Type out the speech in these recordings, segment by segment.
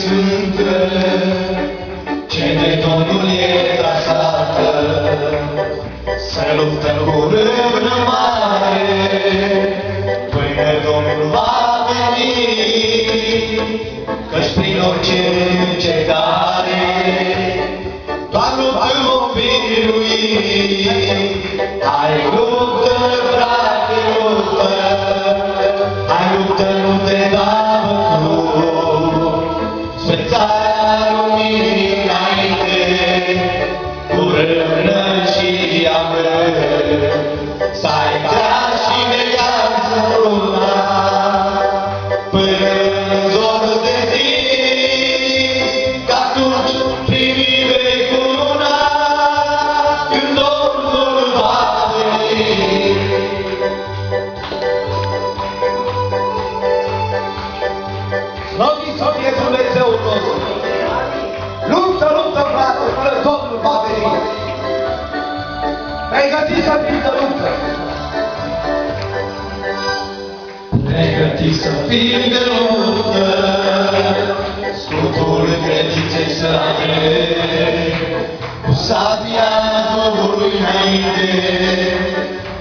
sfântă, ce de Domnul e trasată, să luptăm cu râvnă mare, până Domnul va veni, căci prin orice încercare, doar luptă vom birui. Hai luptă, frate, luptă, hai luptă, nu te da bătut, spre țara luminii înainte, cu râvnă și amăr, să ai treaz și viață într-una, până în zor de zi, că atunci primi vei cununa, când Domnul va veni. Slăvit să fie Dumnezeul nostru! Luptă, luptă, frate, până Domnul va veni! Pregătiți să fiți de luptă! Pregătiți să fim de luptă, scutul credinței sale, cu sabia Domnului înainte,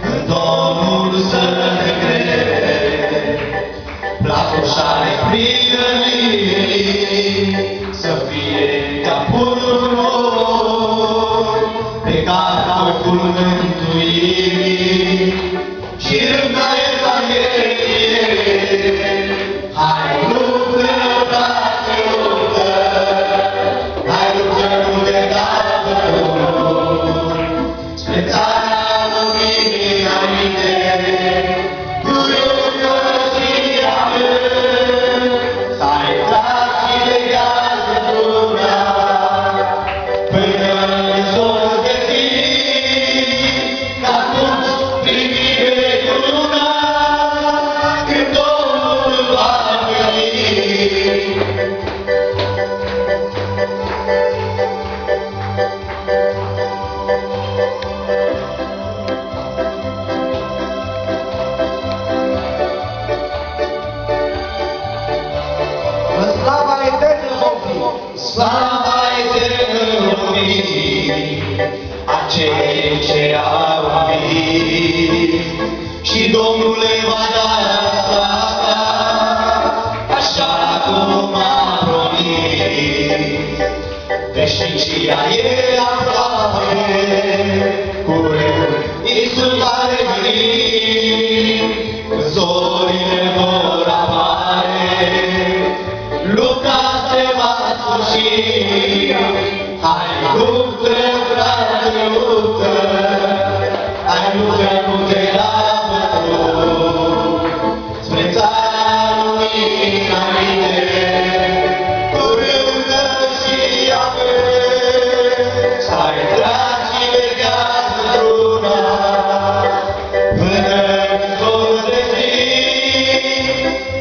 în Domnul să ne crede, la coșare prigănirii, să fie ca purul lor, pe capul mântuirii și râvna Evangheliei. Hai luptă, frate, luptă, hai luptă, nu te da bătut, spre țara luminii înainte, cu râvnă și amăr, să ai tras și legat într-una, până în zor de zi, că atunci primi vei cununa, când Domnul va veni. În slava eternă vom fi! Slava eternă vom fi, a cei ce au iubit, și Domnul le va da slava, așa cum a promis. Veșnicia e aproape, curând Iisus va reveni, când zorile vor apare, lupta se va sfârși. Hai luptă, frate, luptă, hai luptă, nu te da bătut, spre țara luminii înainte, cu râvnă și amăr, să ai treaz și legat într-una, până în zor de zi,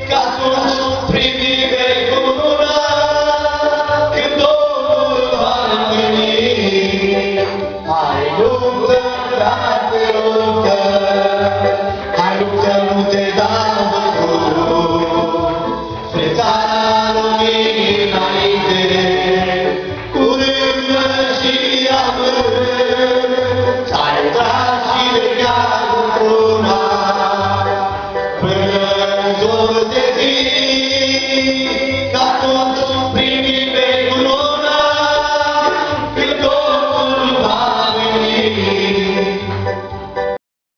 că atunci primi vei cununa, când Domnul va veni. Hai luptă, frate, luptă, hai luptă, nu te da bătut, spre țara luminii înainte, cu râvnă și amăr, să ai tras și legat într-una, până în zor de zi,